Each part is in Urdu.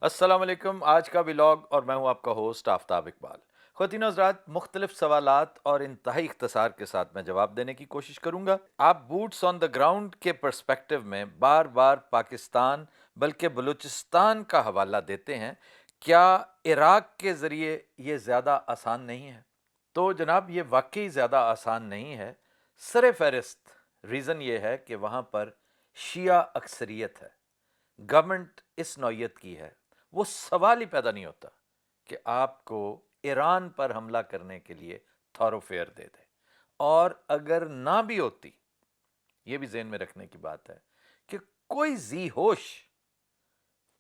السلام علیکم. آج کا ولاگ اور میں ہوں آپ کا ہوسٹ آفتاب اقبال. خواتین و حضرات، مختلف سوالات اور انتہائی اختصار کے ساتھ میں جواب دینے کی کوشش کروں گا. آپ بوٹس آن دا گراؤنڈ کے پرسپیکٹو میں بار بار پاکستان بلکہ بلوچستان کا حوالہ دیتے ہیں. کیا عراق کے ذریعے یہ زیادہ آسان نہیں ہے؟ تو جناب یہ واقعی زیادہ آسان نہیں ہے. سر فہرست ریزن یہ ہے کہ وہاں پر شیعہ اکثریت ہے، گورنمنٹ اس نوعیت کی ہے. وہ سوال ہی پیدا نہیں ہوتا کہ آپ کو ایران پر حملہ کرنے کے لیے تھوروفیئر دے دے. اور اگر نہ بھی ہوتی، یہ بھی ذہن میں رکھنے کی بات ہے کہ کوئی ذی ہوش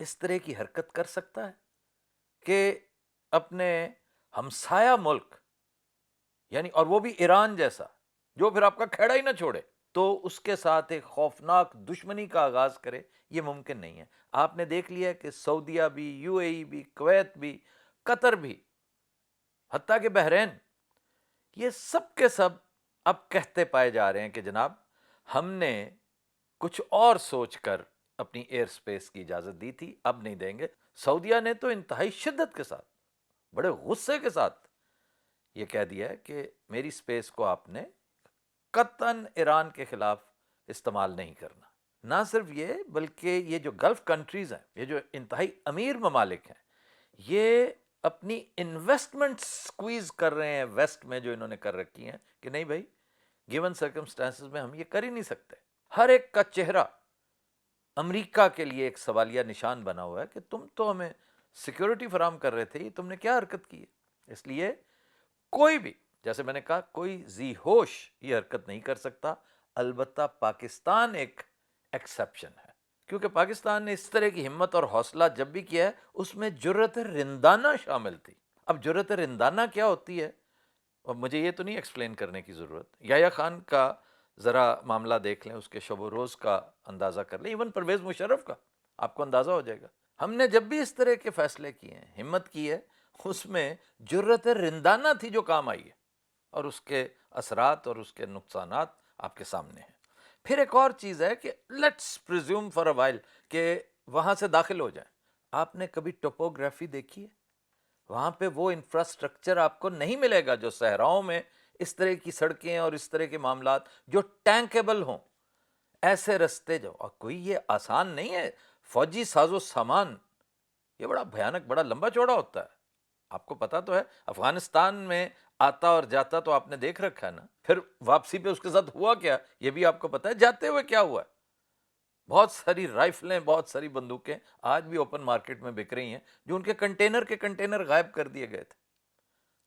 اس طرح کی حرکت کر سکتا ہے کہ اپنے ہمسایہ ملک، یعنی اور وہ بھی ایران جیسا جو پھر آپ کا کھیڑا ہی نہ چھوڑے، تو اس کے ساتھ ایک خوفناک دشمنی کا آغاز کرے. یہ ممکن نہیں ہے. آپ نے دیکھ لیا کہ سعودیہ بھی، یو اے ای بھی، کویت بھی، قطر بھی، حتیٰ کہ بحرین، یہ سب کے سب اب کہتے پائے جا رہے ہیں کہ جناب ہم نے کچھ اور سوچ کر اپنی ایئر سپیس کی اجازت دی تھی، اب نہیں دیں گے. سعودیہ نے تو انتہائی شدت کے ساتھ، بڑے غصے کے ساتھ یہ کہہ دیا ہے کہ میری سپیس کو آپ نے قطعاً ایران کے خلاف استعمال نہیں کرنا. نہ صرف یہ بلکہ یہ جو گلف کنٹریز ہیں، یہ جو انتہائی امیر ممالک ہیں، یہ اپنی انویسٹمنٹ سکویز کر رہے ہیں ویسٹ میں، جو انہوں نے کر رکھی ہیں کہ نہیں بھائی، گیون سرکمسٹانسز میں ہم یہ کر ہی نہیں سکتے. ہر ایک کا چہرہ امریکہ کے لیے ایک سوالیہ نشان بنا ہوا ہے کہ تم تو ہمیں سیکیورٹی فراہم کر رہے تھے، یہ تم نے کیا حرکت کی ہے. اس لیے کوئی بھی، جیسے میں نے کہا، کوئی ذی ہوش یہ حرکت نہیں کر سکتا. البتہ پاکستان ایک ایکسیپشن ہے، کیونکہ پاکستان نے اس طرح کی ہمت اور حوصلہ جب بھی کیا ہے اس میں جرأت رندانہ شامل تھی. اب جرأت رندانہ کیا ہوتی ہے، اور مجھے یہ تو نہیں ایکسپلین کرنے کی ضرورت. یحییٰ خان کا ذرا معاملہ دیکھ لیں، اس کے شب و روز کا اندازہ کر لیں، ایون پرویز مشرف کا، آپ کو اندازہ ہو جائے گا. ہم نے جب بھی اس طرح کے فیصلے کیے ہیں، ہمت کی ہے، اس میں جرأت رندانہ تھی جو کام آئی ہے، اور اس کے اثرات اور اس کے نقصانات آپ کے سامنے ہیں. پھر ایک اور چیز ہے کہ let's presume for a while کہ وہاں سے داخل ہو جائیں. آپ نے کبھی ٹوپوگرافی دیکھی ہے؟ وہاں پہ وہ انفراسٹرکچر آپ کو نہیں ملے گا جو صحراؤں میں، اس طرح کی سڑکیں اور اس طرح کے معاملات جو ٹینکیبل ہوں، ایسے رستے جو، اور کوئی یہ آسان نہیں ہے. فوجی ساز و سامان یہ بڑا بھیانک، بڑا لمبا چوڑا ہوتا ہے. آپ کو پتا تو ہے، افغانستان میں آتا اور جاتا تو آپ نے دیکھ رکھا ہے نا. پھر واپسی پہ اس کے ساتھ ہوا کیا یہ بھی آپ کو پتا ہے. جاتے ہوئے کیا ہوا ہے، بہت ساری رائفلیں، بہت ساری بندوقیں آج بھی اوپن مارکیٹ میں بک رہی ہیں جو ان کے کنٹینر غائب کر دیے گئے تھے.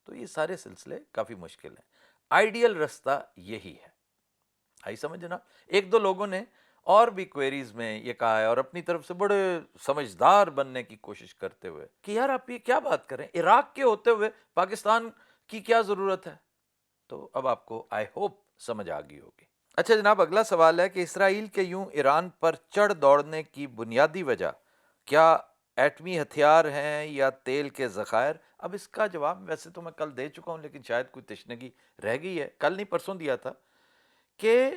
تو یہ سارے سلسلے کافی مشکل ہیں. آئیڈیل رستہ یہی ہے. آئی سمجھ جناب؟ ایک دو لوگوں نے اور بھی کوئریز میں یہ کہا ہے، اور اپنی طرف سے بڑے سمجھدار بننے کی کوشش کرتے ہوئے، کہ یار آپ یہ کیا بات کریں، عراق کے ہوتے ہوئے پاکستان کی کیا ضرورت ہے. تو اب آپ کو آئی ہوپ سمجھ آ گئی ہوگی. اچھا جناب، اگلا سوال ہے کہ اسرائیل کے یوں ایران پر چڑھ دوڑنے کی بنیادی وجہ کیا ایٹمی ہتھیار ہیں یا تیل کے ذخائر؟ اب اس کا جواب ویسے تو میں کل دے چکا ہوں، لیکن شاید کوئی تشنگی رہ گئی ہے. کل نہیں پرسوں دیا تھا کہ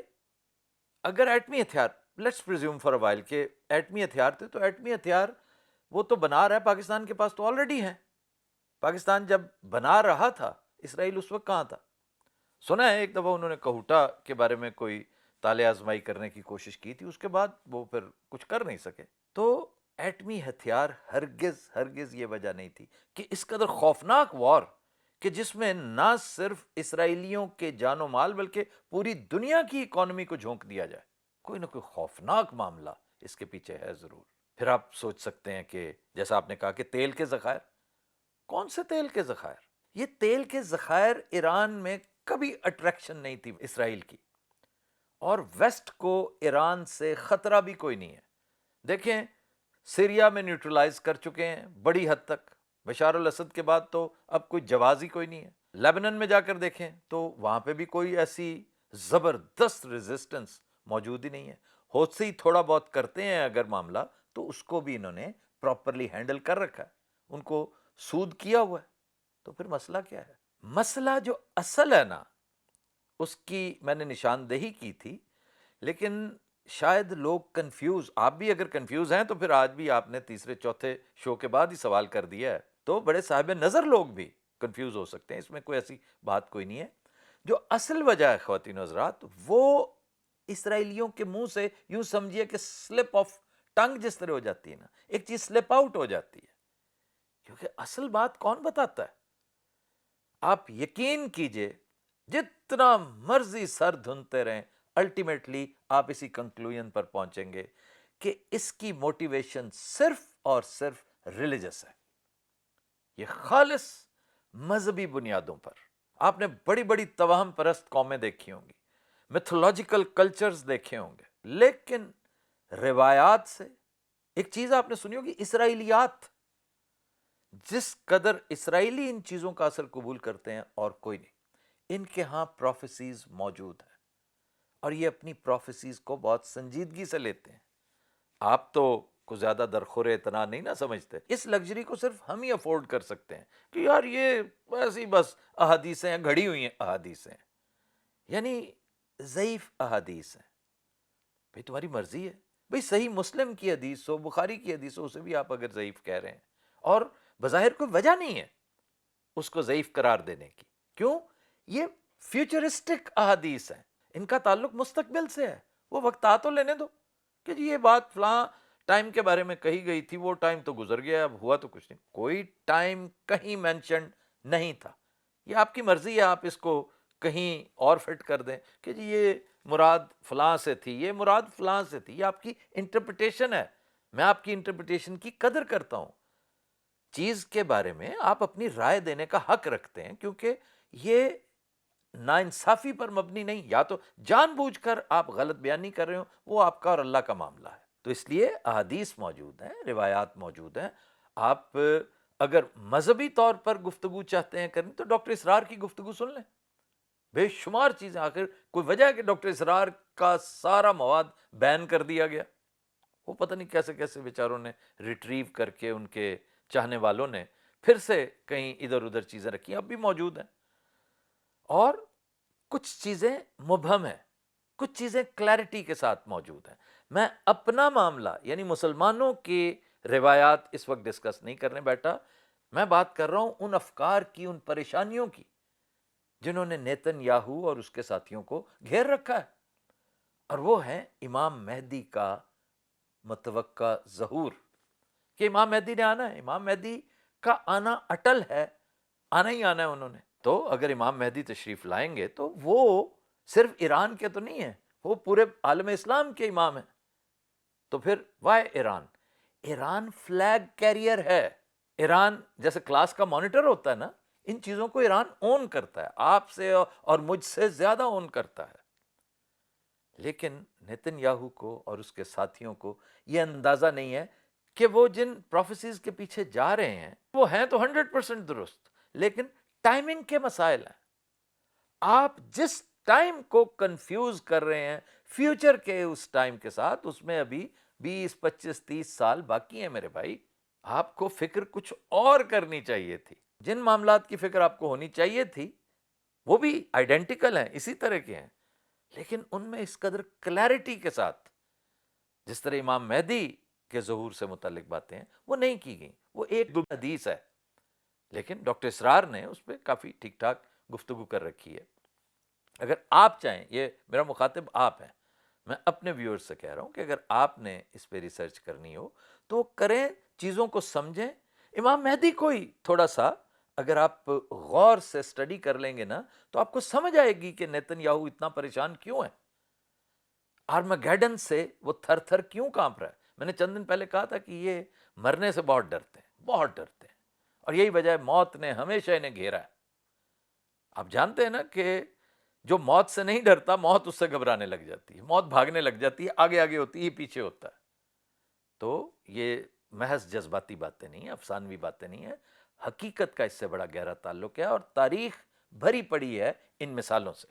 اگر ایٹمی ہتھیار، let's presume for a while کہ ایٹمی ہتھیار تھے، تو ایٹمی ہتھیار وہ تو بنا رہا ہے، پاکستان کے پاس تو آلریڈی ہیں. پاکستان جب بنا رہا تھا، اسرائیل اس وقت کہاں تھا؟ سنا ہے ایک دفعہ انہوں نے کہوٹا کے بارے میں کوئی طالع آزمائی کرنے کی کوشش کی تھی، اس کے بعد وہ پھر کچھ کر نہیں سکے. تو ایٹمی ہتھیار ہرگز یہ وجہ نہیں تھی کہ اس قدر خوفناک وار، کہ جس میں نہ صرف اسرائیلیوں کے جان و مال بلکہ پوری دنیا کی اکانومی کو جھونک دیا جائے. کوئی نہ کوئی خوفناک معاملہ اس کے پیچھے ہے ضرور. پھر آپ سوچ سکتے ہیں کہ جیسا آپ نے کہا کہ تیل کے ذخائر، کون سے تیل کے ذخائر؟ یہ تیل کے ذخائر ایران میں کبھی اٹریکشن نہیں تھی اسرائیل کی، اور ویسٹ کو ایران سے خطرہ بھی کوئی نہیں ہے. دیکھیں، سیریا میں نیوٹرلائز کر چکے ہیں بڑی حد تک. بشار الاسد کے بعد تو اب کوئی جواز ہی کوئی نہیں ہے. لیبنن میں جا کر دیکھیں تو وہاں پہ بھی کوئی ایسی زبردست ریزسٹنس موجود ہی نہیں ہے. حوثی تھوڑا بہت کرتے ہیں اگر معاملہ، تو اس کو بھی انہوں نے پراپرلی ہینڈل کر رکھا ہے، ان کو سود کیا ہوا ہے. تو پھر مسئلہ کیا ہے؟ مسئلہ جو اصل ہے نا، اس کی میں نے نشاندہی کی تھی، لیکن شاید لوگ کنفیوز، آپ بھی اگر کنفیوز ہیں تو پھر آج بھی آپ نے تیسرے چوتھے شو کے بعد ہی سوال کر دیا ہے، تو بڑے صاحب نظر لوگ بھی کنفیوز ہو سکتے ہیں، اس میں کوئی ایسی بات کوئی نہیں ہے۔ جو اصل وجہ ہے خواتین و حضرات، وہ اسرائیلیوں کے منہ سے یوں سمجھیے کہ سلپ آف ٹنگ جس طرح ہو جاتی ہے نا، ایک چیز سلپ آؤٹ ہو جاتی ہے، کیونکہ اصل بات کون بتاتا ہے؟ آپ یقین کیجئے جتنا مرضی سر دھنتے رہیں، الٹیمیٹلی آپ اسی کنکلوژن پر پہنچیں گے کہ اس کی موٹیویشن صرف اور صرف ریلیجس ہے، یہ خالص مذہبی بنیادوں پر۔ آپ نے بڑی بڑی توہم پرست قومیں دیکھی ہوں گی، میتھولوجیکل کلچرز دیکھے ہوں گے، لیکن روایات سے ایک چیز آپ نے سنی ہوگی، اسرائیلیات، جس قدر اسرائیلی ان چیزوں کا اثر قبول کرتے ہیں اور کوئی نہیں۔ ان کے ہاں پروفیسیز موجود ہیں اور یہ اپنی پروفیسیز کو بہت سنجیدگی سے لیتے ہیں۔ آپ تو کو زیادہ درخور اعتنا نہیں نہ سمجھتے، اس لگژری کو صرف ہم ہی افورڈ کر سکتے ہیں کہ یار یہ ایسی بس احادیثیں ہیں، گھڑی ہوئی ہیں احادیثیں، یعنی ضعیف احادیث ہیں۔ بھئی تمہاری مرضی ہے، بھئی صحیح مسلم کی حدیث ہو، بخاری کی حدیث ہو، اسے بھی آپ اگر ضعیف کہہ رہے ہیں، اور بظاہر کوئی وجہ نہیں ہے اس کو ضعیف قرار دینے کی، کیوں؟ یہ فیوچرسٹک احادیث ہیں، ان کا تعلق مستقبل سے ہے، وہ وقت آ تو لینے دو کہ جی یہ بات فلاں ٹائم کے بارے میں کہی گئی تھی، وہ ٹائم تو گزر گیا، اب ہوا تو کچھ نہیں، کوئی ٹائم کہیں مینشن نہیں تھا۔ یہ آپ کی مرضی ہے، آپ اس کو کہیں اور فٹ کر دیں کہ جی یہ مراد فلاں سے تھی، یہ مراد فلاں سے تھی، یہ آپ کی انٹرپریٹیشن ہے، میں آپ کی انٹرپریٹیشن کی قدر کرتا ہوں۔ چیز کے بارے میں آپ اپنی رائے دینے کا حق رکھتے ہیں، کیونکہ یہ ناانصافی پر مبنی نہیں، یا تو جان بوجھ کر آپ غلط بیانی کر رہے ہو، وہ آپ کا اور اللہ کا معاملہ ہے۔ تو اس لیے احادیث موجود ہیں، روایات موجود ہیں۔ آپ اگر مذہبی طور پر گفتگو چاہتے ہیں کریں تو ڈاکٹر اسرار کی گفتگو سن لیں، بے شمار چیزیں، آخر کوئی وجہ ہے کہ ڈاکٹر اسرار کا سارا مواد بین کر دیا گیا؟ وہ پتہ نہیں کیسے کیسے بیچاروں نے ریٹریو کر کے، ان کے چاہنے والوں نے پھر سے کہیں ادھر ادھر چیزیں رکھی، اب بھی موجود ہیں۔ اور کچھ چیزیں مبہم ہیں، کچھ چیزیں کلیرٹی کے ساتھ موجود ہیں۔ میں اپنا معاملہ یعنی مسلمانوں کی روایات اس وقت ڈسکس نہیں کرنے بیٹھا، میں بات کر رہا ہوں ان افکار کی، ان پریشانیوں کی جنہوں نے نیتن یاہو اور اس کے ساتھیوں کو گھیر رکھا ہے، اور وہ ہے امام مہدی کا متوقع ظہور، کہ امام مہدی نے آنا ہے، امام مہدی کا آنا اٹل ہے، آنا ہی آنا ہے انہوں نے۔ تو اگر امام مہدی تشریف لائیں گے تو وہ صرف ایران کے تو نہیں ہیں، وہ پورے عالم اسلام کے امام ہیں۔ تو پھر why Iran? Iran flag carrier ہے، ایران جیسے کلاس کا مانیٹر ہوتا ہے نا، ان چیزوں کو ایران اون کرتا ہے، آپ سے اور مجھ سے زیادہ اون کرتا ہے۔ لیکن نیتن یاہو کو اور اس کے ساتھیوں کو یہ اندازہ نہیں ہے کہ وہ جن پروفیسیز کے پیچھے جا رہے ہیں وہ ہیں تو 100% درست، لیکن ٹائمنگ کے مسائل ہیں۔ آپ جس ٹائم کو کنفیوز کر رہے ہیں فیوچر کے اس ٹائم کے ساتھ، اس میں ابھی 20 25 30 سال باقی ہیں میرے بھائی۔ آپ کو فکر کچھ اور کرنی چاہیے تھی، جن معاملات کی فکر آپ کو ہونی چاہیے تھی وہ بھی آئیڈینٹیکل ہیں، اسی طرح کے ہیں، لیکن ان میں اس قدر کلیرٹی کے ساتھ جس طرح امام مہدی کے ظہور سے متعلق باتیں ہیں وہ نہیں کی گئیں۔ وہ ایک دو حدیث ہے، لیکن ڈاکٹر اسرار نے اس پہ کافی ٹھیک ٹھاک گفتگو کر رکھی ہے۔ اگر آپ چاہیں، یہ میرا مخاطب آپ ہیں، میں اپنے ویورز سے کہہ رہا ہوں کہ اگر آپ نے اس پہ ریسرچ کرنی ہو تو کریں، چیزوں کو سمجھیں۔ امام مہدی کو ہی تھوڑا سا اگر آپ غور سے سٹڈی کر لیں گے نا تو آپ کو سمجھ آئے گی کہ نیتن یاہو اتنا پریشان کیوں ہے، آرمگیڈن سے وہ تھر تھر کیوں کانپ رہا ہے۔ میں نے چند دن پہلے کہا تھا کہ یہ مرنے سے بہت ڈرتے ہیں، بہت ڈرتے ہیں، اور یہی وجہ ہے موت نے ہمیشہ انہیں گھیرا ہے۔ آپ جانتے ہیں نا کہ جو موت سے نہیں ڈرتا، موت اس سے گھبرانے لگ جاتی ہے، موت بھاگنے لگ جاتی ہے، آگے آگے ہوتی ہے، پیچھے ہوتا ہے۔ تو یہ محض جذباتی باتیں نہیں ہیں، افسانوی باتیں نہیں ہیں، حقیقت کا اس سے بڑا گہرا تعلق ہے، اور تاریخ بھری پڑی ہے ان مثالوں سے۔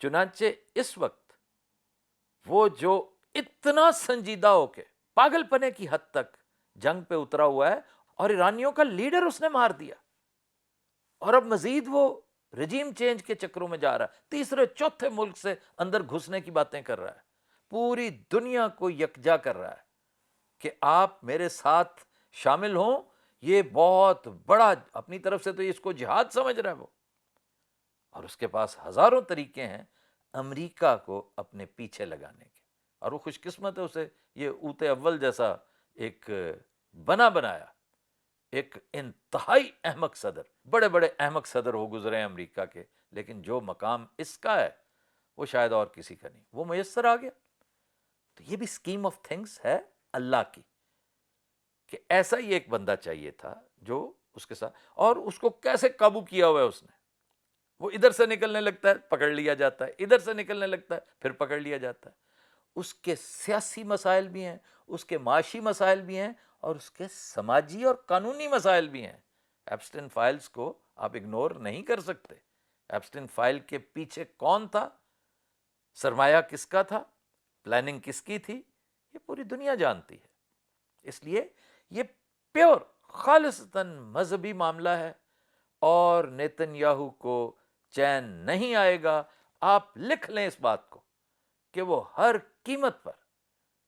چنانچہ اس وقت وہ جو اتنا سنجیدہ ہو کے پاگل پنے کی حد تک جنگ پہ اترا ہوا ہے، اور ایرانیوں کا لیڈر اس نے مار دیا، اور اب مزید وہ رجیم چینج کے چکروں میں جا رہا ہے، تیسرے چوتھے ملک سے اندر گھسنے کی باتیں کر رہا ہے، پوری دنیا کو یکجا کر رہا ہے کہ آپ میرے ساتھ شامل ہوں. یہ بہت بڑا، اپنی طرف سے تو اس کو جہاد سمجھ رہا ہے وہ، اور اس کے پاس ہزاروں طریقے ہیں امریکہ کو اپنے پیچھے لگانے کے. اور وہ خوش قسمت ہے، اسے یہ اوت اول جیسا ایک بنایا ایک انتہائی احمق صدر. بڑے بڑے احمق صدر ہو گزرے ہیں امریکہ کے، لیکن جو مقام اس کا ہے وہ شاید اور کسی کا نہیں. وہ میسر آ گیا. تو یہ بھی اسکیم آف تھنگس ہے اللہ کی، کہ ایسا ہی ایک بندہ چاہیے تھا جو اس کے ساتھ، اور اس کو کیسے قابو کیا ہوا ہے اس نے. وہ ادھر سے نکلنے لگتا ہے پکڑ لیا جاتا ہے، ادھر سے نکلنے لگتا ہے پھر پکڑ لیا جاتا ہے. اس کے سیاسی مسائل بھی ہیں، اس کے معاشی مسائل بھی ہیں، اور اس کے سماجی اور قانونی مسائل بھی ہیں. ایپسٹین فائلز کو آپ اگنور نہیں کر سکتے. ایپسٹین فائل کے پیچھے کون تھا، سرمایہ کس کا تھا، پلاننگ کس کی تھی، یہ پوری دنیا جانتی ہے. اس لیے یہ پیور خالصتاً مذہبی معاملہ ہے، اور نیتن یاہو کو چین نہیں آئے گا. آپ لکھ لیں اس بات کو کہ وہ ہر قیمت پر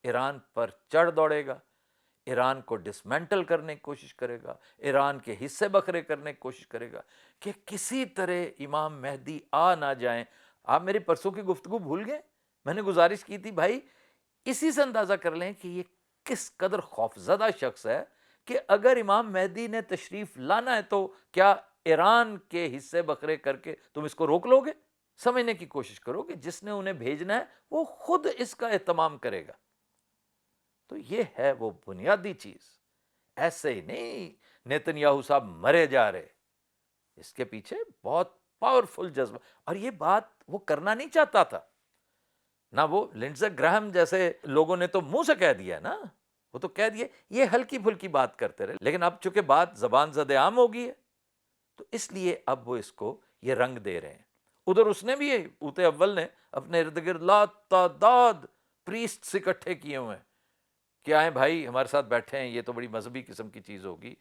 ایران پر چڑھ دوڑے گا، ایران کو ڈسمینٹل کرنے کی کوشش کرے گا، ایران کے حصے بکھرے کرنے کی کوشش کرے گا، کہ کسی طرح امام مہدی آ نہ جائیں. آپ میری پرسوں کی گفتگو بھول گئے؟ میں نے گزارش کی تھی بھائی اسی سے اندازہ کر لیں کہ یہ کس قدر خوفزدہ شخص ہے، کہ اگر امام مہدی نے تشریف لانا ہے تو کیا ایران کے حصے بکھرے کر کے تم اس کو روک لو گے؟ سمجھنے کی کوشش کرو کہ جس نے انہیں بھیجنا ہے وہ خود اس کا اہتمام کرے گا. تو یہ ہے وہ بنیادی چیز. ایسے ہی نہیں نیتن یاہو صاحب مرے جا رہے، اس کے پیچھے بہت پاورفل جذبہ. اور یہ بات وہ کرنا نہیں چاہتا تھا نہ، وہ لنڈزے گراہم جیسے لوگوں نے تو منہ سے کہہ دیا نا، وہ تو کہہ دیے، یہ ہلکی پھلکی بات کرتے رہے. لیکن اب چونکہ بات زبان زد عام ہو گئی ہے تو اس لیے اب وہ اس کو یہ رنگ دے رہے ہیں. ادھر اس نے بھی اوت اول نے اپنے ارد گرد لا تعداد پریسٹس اکٹھے کیے ہوئے ہیں کہ آئیں بھائی ہمارے ساتھ بیٹھے ہیں، یہ تو بڑی مذہبی قسم کی چیز ہوگی.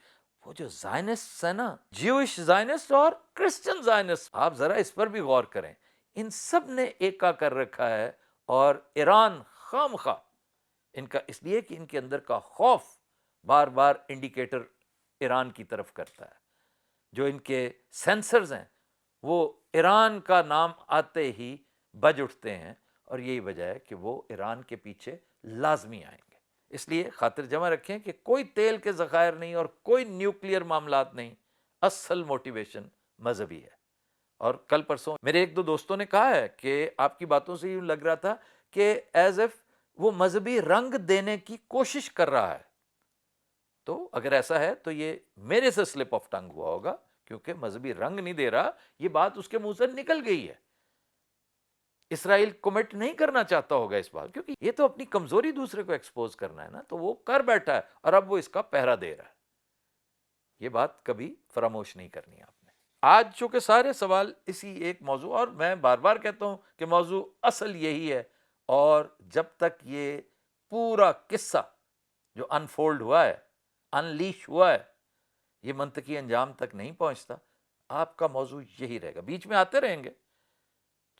وہ جو زائنسٹ ہے نا، جیوش زائنسٹ اور کرسچن زائنسٹ، آپ ذرا اس پر بھی غور کریں. ان سب نے ایکا کر رکھا ہے، اور ایران خام خواہ ان کا، اس لیے کہ ان کے اندر کا خوف بار بار انڈیکیٹر ایران کی طرف کرتا ہے. جو ان کے سینسرز ہیں وہ ایران کا نام آتے ہی بج اٹھتے ہیں، اور یہی وجہ ہے کہ وہ ایران کے پیچھے لازمی آئیں گے. اس لیے خاطر جمع رکھیں کہ کوئی تیل کے ذخائر نہیں اور کوئی نیوکلیئر معاملات نہیں، اصل موٹیویشن مذہبی ہے. اور کل پرسوں میرے ایک دو دوستوں نے کہا ہے کہ آپ کی باتوں سے یوں لگ رہا تھا کہ ایز اف وہ مذہبی رنگ دینے کی کوشش کر رہا ہے. تو اگر ایسا ہے تو یہ میرے سے سلپ آف ٹنگ ہوا ہوگا، کیونکہ مذہبی رنگ نہیں دے رہا، یہ بات اس کے منہ سے نکل گئی ہے. اسرائیل کمٹ نہیں کرنا چاہتا ہوگا اس بات، کیونکہ یہ تو اپنی کمزوری دوسرے کو ایکسپوز کرنا ہے نا، تو وہ کر بیٹھا ہے اور اب وہ اس کا پہرا دے رہا ہے. یہ بات کبھی فراموش نہیں کرنی آپ نے. آج چونکہ سارے سوال اسی ایک موضوع، اور میں بار بار کہتا ہوں کہ موضوع اصل یہی ہے، اور جب تک یہ پورا قصہ جو انفولڈ ہوا ہے، انلیش ہوا ہے، یہ منطقی انجام تک نہیں پہنچتا، آپ کا موضوع یہی رہے گا. بیچ میں آتے رہیں گے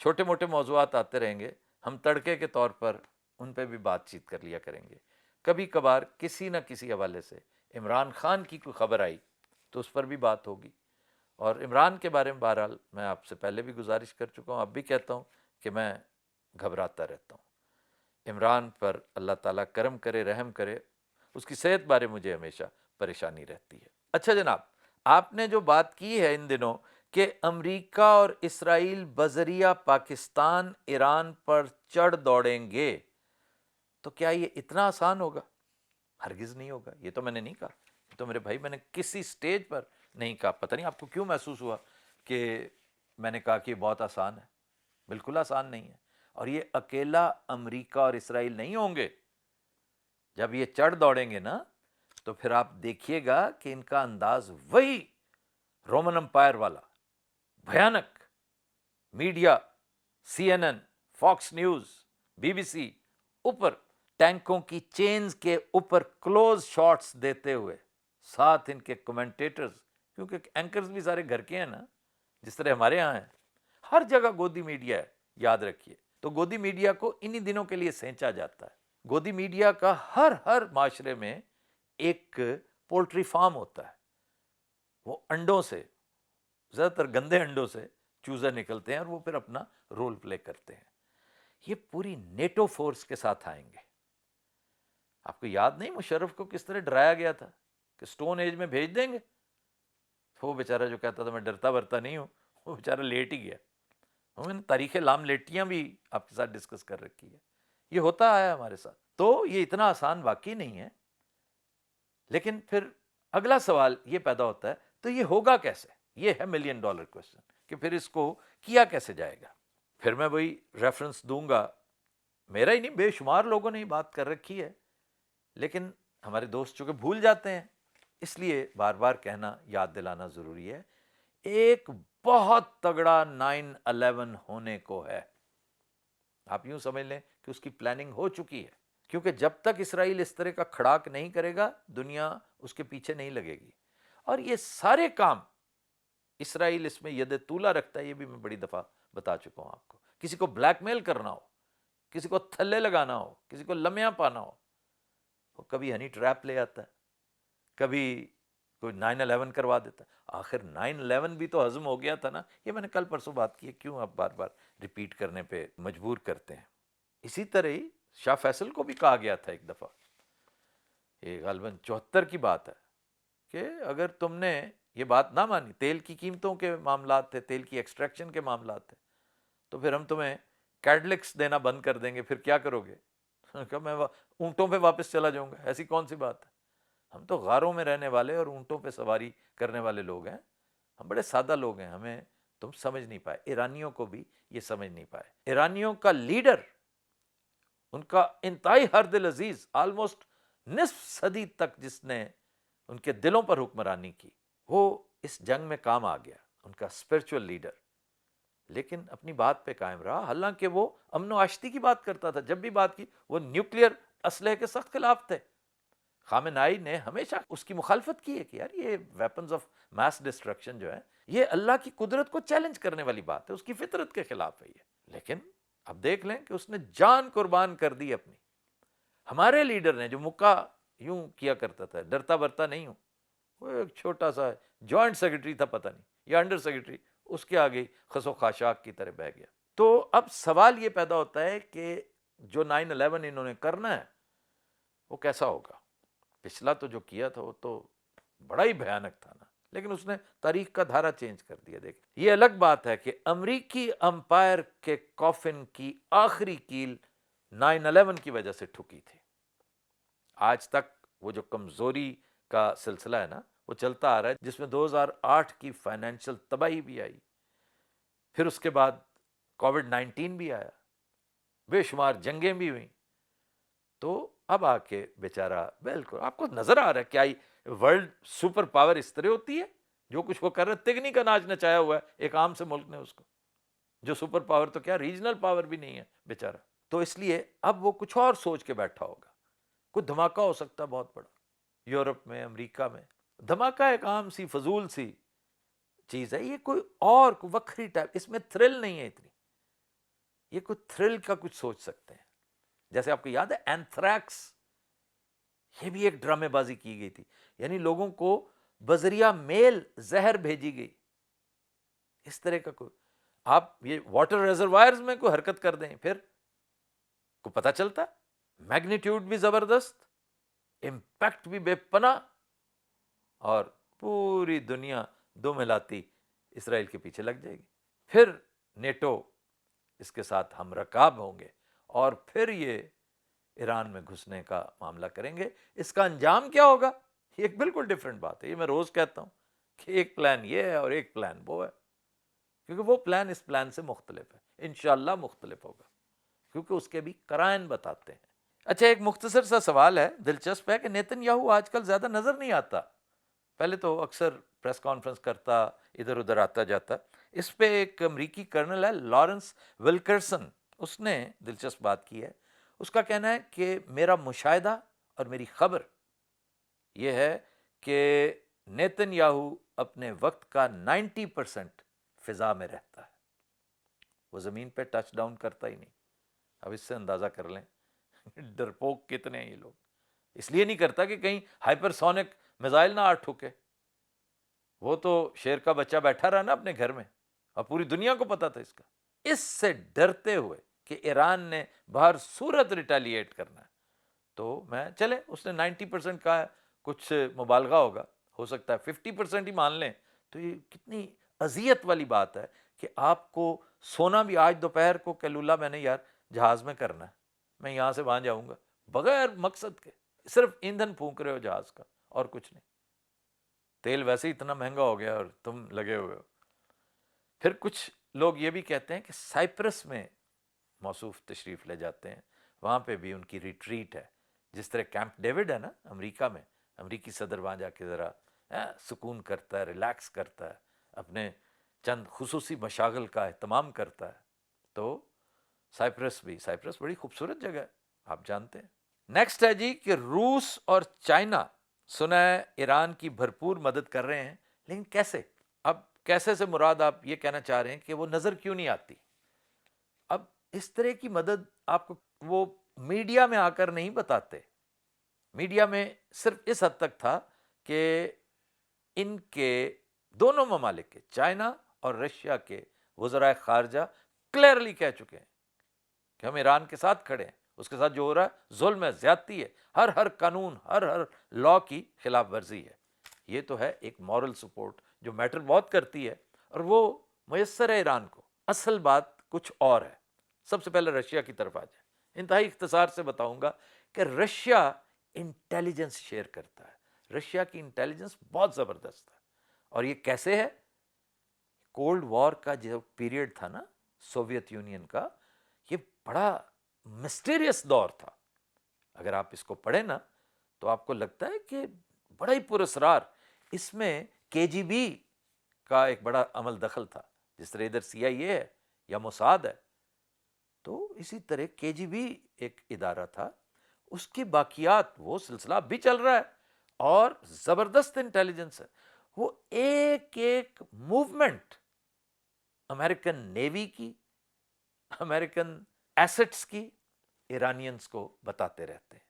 چھوٹے موٹے موضوعات، آتے رہیں گے، ہم تڑکے کے طور پر ان پہ بھی بات چیت کر لیا کریں گے. کبھی کبھار کسی نہ کسی حوالے سے عمران خان کی کوئی خبر آئی تو اس پر بھی بات ہوگی. اور عمران کے بارے میں بہرحال میں آپ سے پہلے بھی گزارش کر چکا ہوں، اب بھی کہتا ہوں کہ میں گھبراتا رہتا ہوں. عمران پر اللہ تعالیٰ کرم کرے، رحم کرے. اس کی صحت بارے مجھے ہمیشہ پریشانی رہتی ہے. اچھا جناب، آپ نے جو بات کی ہے ان دنوں کہ امریکہ اور اسرائیل بذریعہ پاکستان ایران پر چڑھ دوڑیں گے، تو کیا یہ اتنا آسان ہوگا؟ ہرگز نہیں ہوگا. یہ تو میں نے نہیں کہا، یہ تو میرے بھائی میں نے کسی سٹیج پر نہیں کہا. پتہ نہیں آپ کو کیوں محسوس ہوا کہ میں نے کہا کہ یہ بہت آسان ہے. بالکل آسان نہیں ہے. اور یہ اکیلا امریکہ اور اسرائیل نہیں ہوں گے. جب یہ چڑھ دوڑیں گے نا تو پھر آپ دیکھیے گا کہ ان کا انداز وہی رومن امپائر والا بھیانک media, C N N, Fox News, B B C, اوپر ٹینکوں کی چینز کے اوپر کلوز شاٹس دیتے ہوئے، ساتھ ان کے کمنٹیٹرز، کیونکہ اینکرز بھی سارے گھر کے ہیں نا، جس طرح ہمارے ہاں ہیں. ہر جگہ گودی میڈیا ہے، یاد رکھیے. تو گودی میڈیا کو انہی دنوں کے لیے سینچا جاتا ہے. گودی میڈیا کا ہر معاشرے میں ایک پولٹری فارم ہوتا ہے. وہ انڈوں سے، زیادہ تر گندے انڈوں سے چوزے نکلتے ہیں اور وہ پھر اپنا رول پلے کرتے ہیں. یہ پوری نیٹو فورس کے ساتھ آئیں گے. آپ کو یاد نہیں مشرف کو کس طرح ڈرایا گیا تھا کہ سٹون ایج میں بھیج دیں گے؟ وہ بیچارہ جو کہتا تھا میں ڈرتا برتا نہیں ہوں، وہ بیچارہ لیٹ ہی گیا. ہم نے تاریخ لام لیٹیاں بھی آپ کے ساتھ ڈسکس کر رکھی ہے. یہ ہوتا آیا ہمارے ساتھ. تو یہ اتنا آسان واقعی نہیں ہے. لیکن پھر اگلا سوال یہ پیدا ہوتا ہے تو یہ ہوگا کیسے؟ یہ ہے $1,000,000 کوشچن کہ پھر اس کو کیا کیسے جائے گا. پھر میں وہی ریفرنس دوں گا، میرا ہی نہیں، بے شمار لوگوں نے یہ بات کر رکھی ہے، لیکن ہمارے دوست چونکہ بھول جاتے ہیں، اس لیے بار بار کہنا، یاد دلانا ضروری ہے. ایک بہت تگڑا 9/11 ہونے کو ہے. آپ یوں سمجھ لیں کہ اس کی پلاننگ ہو چکی ہے، کیونکہ جب تک اسرائیل اس طرح کا کھڑاک نہیں کرے گا دنیا اس کے پیچھے نہیں لگے گی. اور یہ سارے کام اسرائیل اس میں ید طولہ رکھتا ہے، یہ بھی میں بڑی دفعہ بتا چکا ہوں آپ کو. کسی کو بلیک میل کرنا ہو، کسی کو تھلے لگانا ہو، کسی کو لمیاں پانا ہو، وہ کبھی ہنی ٹریپ لے آتا ہے، کبھی کوئی 9/11 کروا دیتا ہے. آخر 9/11 بھی تو ہضم ہو گیا تھا نا. یہ میں نے کل پرسوں بات کی ہے، کیوں آپ بار بار ریپیٹ کرنے پہ مجبور کرتے ہیں. اسی طرح ہی شاہ فیصل کو بھی کہا گیا تھا ایک دفعہ، یہ غالباً 74 کی بات ہے، کہ اگر تم نے یہ بات نہ مانی، تیل کی قیمتوں کے معاملات تھے، تیل کی ایکسٹریکشن کے معاملات تھے، تو پھر ہم تمہیں کیڈلکس دینا بند کر دیں گے، پھر کیا کرو گے؟ کہ میں اونٹوں پہ واپس چلا جاؤں گا. ایسی کون سی بات ہے؟ ہم تو غاروں میں رہنے والے اور اونٹوں پہ سواری کرنے والے لوگ ہیں. ہم بڑے سادہ لوگ ہیں، ہمیں تم سمجھ نہیں پائے. ایرانیوں کو بھی یہ سمجھ نہیں پائے. ایرانیوں کا لیڈر، ان کا انتہائی ہر دل عزیز، آلموسٹ نصف صدی تک جس نے ان کے دلوں پر حکمرانی کی، وہ اس جنگ میں کام آ گیا، ان کا اسپرچول لیڈر. لیکن اپنی بات پہ قائم رہا، حالانکہ وہ امن و آشتی کی بات کرتا تھا. جب بھی بات کی وہ نیوکلیئر اسلحے کے سخت خلاف تھے. خامنائی نے ہمیشہ اس کی مخالفت کی ہے کہ یار یہ ویپنز آف میس ڈسٹرکشن جو ہے، یہ اللہ کی قدرت کو چیلنج کرنے والی بات ہے، اس کی فطرت کے خلاف ہے یہ. لیکن اب دیکھ لیں کہ اس نے جان قربان کر دی اپنی. ہمارے لیڈر نے جو مکہ یوں کیا کرتا تھا، ڈرتا برتا نہیں ہوں، وہ ایک چھوٹا سا جوائنٹ سیکرٹری تھا، پتہ نہیں یا انڈر سیکرٹری، اس کے آگے خس و خاشاک کی طرح بہ گیا. تو اب سوال یہ پیدا ہوتا ہے کہ جو 9/11 انہوں نے کرنا ہے وہ کیسا ہوگا؟ پچھلا تو جو کیا تھا وہ تو بڑا ہی بھیانک تھا نا، لیکن اس نے تاریخ کا دھارا چینج کر دیا. دیکھ، یہ الگ بات ہے کہ امریکی امپائر کے کافن کی آخری کیل 9/11 کی وجہ سے ٹھکی تھی. آج تک وہ جو کمزوری کا سلسلہ ہے نا وہ چلتا آ رہا ہے، جس میں 2008 کی فائنینشل تباہی بھی آئی، پھر اس کے بعد کووڈ-19 بھی آیا، بے شمار جنگیں بھی ہوئیں. تو اب آ کے بیچارہ بالکل آپ کو نظر آ رہا ہے کیا ورلڈ سپر پاور اس طرح ہوتی ہے؟ جو کچھ وہ کر رہے، تگنی کا ناچ نچایا ہوا ہے ایک عام سے ملک نے اس کو، جو سپر پاور تو کیا ریجنل پاور بھی نہیں ہے بیچارہ. تو اس لیے اب وہ کچھ اور سوچ کے بیٹھا ہوگا. کوئی دھماکہ ہو سکتا ہے بہت بڑا، یورپ میں، امریکہ میں. دھماکہ ایک عام سی فضول سی چیز ہے، یہ کوئی اور وکری ٹائپ، اس میں تھرل نہیں ہے اتنی. یہ کوئی تھرل کا کچھ سوچ سکتے ہیں. جیسے آپ کو یاد ہے اینتھریکس، یہ بھی ایک ڈرامے بازی کی گئی تھی، یعنی لوگوں کو بذریعہ میل زہر بھیجی گئی. اس طرح کا کوئی، آپ یہ واٹر ریزروائرز میں کوئی حرکت کر دیں پھر کو پتہ چلتا. میگنیٹیوڈ بھی زبردست، امپیکٹ بھی بے پناہ، اور پوری دنیا دو ملاتی اسرائیل کے پیچھے لگ جائے گی. پھر نیٹو اس کے ساتھ ہم رکاب ہوں گے اور پھر یہ ایران میں گھسنے کا معاملہ کریں گے. اس کا انجام کیا ہوگا یہ ایک بالکل ڈیفرنٹ بات ہے. یہ میں روز کہتا ہوں کہ ایک پلان یہ ہے اور ایک پلان وہ ہے، کیونکہ وہ پلان اس پلان سے مختلف ہے، انشاءاللہ مختلف ہوگا، کیونکہ اس کے بھی قرائن بتاتے ہیں. اچھا، ایک مختصر سا سوال ہے، دلچسپ ہے، کہ نیتن یاہو آج کل زیادہ نظر نہیں آتا. پہلے تو اکثر پریس کانفرنس کرتا، ادھر ادھر آتا جاتا. اس پہ ایک امریکی کرنل ہے لارنس ولکرسن، اس نے دلچسپ بات کی ہے. اس کا کہنا ہے کہ میرا مشاہدہ اور میری خبر یہ ہے کہ نیتن یاہو اپنے وقت کا 90% فضا میں رہتا ہے، وہ زمین پہ ٹچ ڈاؤن کرتا ہی نہیں. اب اس سے اندازہ کر لیں ڈرپوک کتنے ہیں یہ لوگ. اس لیے نہیں کرتا کہ کہیں ہائپر سونک میزائل نہ آ ٹھوکے. وہ تو شیر کا بچہ بیٹھا رہا نا اپنے گھر میں اور پوری دنیا کو پتا تھا اس کا. اس سے ڈرتے ہوئے کہ ایران نے بہر صورت ریٹیلیٹ کرنا ہے تو میں چلے اس نے 90% کہا ہے, کچھ مبالغہ ہوگا, ہو سکتا ہے 50% ہی مان لیں. تو یہ کتنی اذیت والی بات ہے کہ آپ کو سونا بھی آج دوپہر کو کیلولا میں نے یار جہاز میں کرنا ہے, میں یہاں سے وہاں جاؤں گا بغیر مقصد کے, صرف ایندھن پھونک رہے ہو جہاز کا اور کچھ نہیں. تیل ویسے ہی اتنا مہنگا ہو گیا اور تم لگے ہوئے ہو. پھر کچھ لوگ یہ بھی کہتے ہیں کہ سائپرس میں موصوف تشریف لے جاتے ہیں, وہاں پہ بھی ان کی ریٹریٹ ہے, جس طرح کیمپ ڈیوڈ ہے نا امریکہ میں, امریکی صدر وہاں جا کے ذرا سکون کرتا ہے, ریلیکس کرتا ہے, اپنے چند خصوصی مشاغل کا اہتمام کرتا ہے. تو سائپرس بڑی خوبصورت جگہ ہے, آپ جانتے ہیں. نیکسٹ ہے جی کہ روس اور چائنا سنا ہے ایران کی بھرپور مدد کر رہے ہیں, لیکن کیسے؟ اب کیسے سے مراد آپ یہ کہنا چاہ رہے ہیں کہ وہ نظر کیوں نہیں آتی؟ اب اس طرح کی مدد آپ کو وہ میڈیا میں آ کر نہیں بتاتے. میڈیا میں صرف اس حد تک تھا کہ ان کے دونوں ممالک کے, چائنا اور رشیا کے وزرائے خارجہ کلیئرلی کہہ چکے ہیں کہ ہم ایران کے ساتھ کھڑے ہیں, اس کے ساتھ جو ہو رہا ہے ظلم ہے, زیادتی ہے, ہر قانون, ہر لا کی خلاف ورزی ہے. یہ تو ہے ایک مورل سپورٹ جو میٹر بہت کرتی ہے, اور وہ میسر ہے ایران کو. اصل بات کچھ اور ہے. سب سے پہلے رشیا کی طرف آ جائیں. انتہائی اختصار سے بتاؤں گا کہ رشیا انٹیلیجنس شیئر کرتا ہے. رشیا کی انٹیلیجنس بہت زبردست ہے. اور یہ کیسے ہے؟ کولڈ وار کا جو پیریڈ تھا نا سوویت یونین کا, یہ بڑا مسٹیریس دور تھا. اگر آپ اس کو پڑھیں نا تو آپ کو لگتا ہے کہ بڑا ہی پراسرار. اس میں کے جی بی کا ایک بڑا عمل دخل تھا, جس طرح ادھر سی آئی اے ہے یا موساد ہے, تو اسی طرح کے جی بی ایک ادارہ تھا. اس کی باقیات وہ سلسلہ اب بھی چل رہا ہے اور زبردست انٹیلیجنس ہے. وہ ایک موومنٹ امریکن نیوی کی, امریکن ایسٹس کی ایرانینز کو بتاتے رہتے ہیں.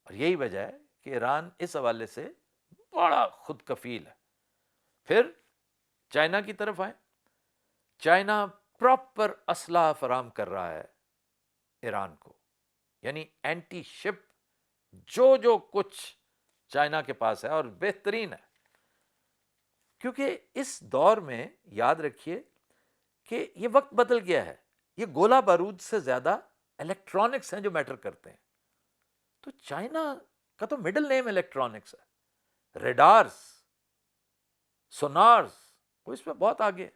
اور یہی وجہ ہے کہ ایران اس حوالے سے بڑا خود کفیل ہے. پھر چائنا کی طرف آئیں. چائنا پراپر اسلحہ فراہم کر رہا ہے ایران کو, یعنی اینٹی شپ جو کچھ چائنا کے پاس ہے, اور بہترین ہے. کیونکہ اس دور میں یاد رکھیے کہ یہ وقت بدل گیا ہے. یہ گولہ بارود سے زیادہ الیکٹرانکس ہیں جو میٹر کرتے ہیں. تو چائنا کا تو مڈل نیم الیکٹرانکس ہے. ریڈارز, سونارز, وہ اس میں بہت آگے.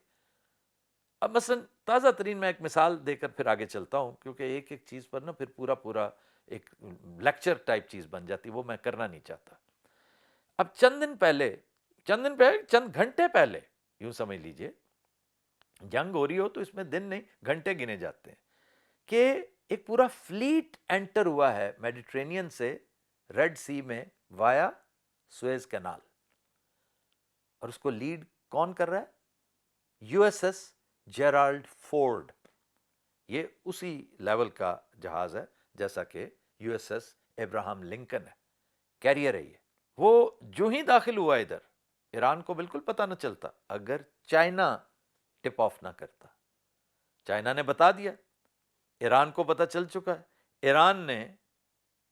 اب مثلا تازہ ترین میں ایک مثال دے کر پھر آگے چلتا ہوں, کیونکہ ایک چیز پر نا پھر پورا ایک لیکچر ٹائپ چیز بن جاتی, وہ میں کرنا نہیں چاہتا. اب چند گھنٹے پہلے یوں سمجھ لیجئے, جنگ ہو رہی ہو تو اس میں دن نہیں گھنٹے گنے جاتے ہیں, کہ ایک پورا فلیٹ انٹر ہوا ہے میڈیٹرینین سے ریڈ سی میں وایا سویز کینال. اور اس کو لیڈ کون کر رہا ہے؟ U S S Gerald Ford. یہ اسی لیول کا جہاز ہے جیسا کہ U S S Abraham Lincoln ہے, کیریئر ہے یہ. وہ جو ہی داخل ہوا ادھر, ایران کو بالکل پتہ نہ چلتا اگر چائنا ٹپ آف نہ کرتا. چائنا نے بتا دیا, ایران کو پتہ چل چکا ہے. ایران نے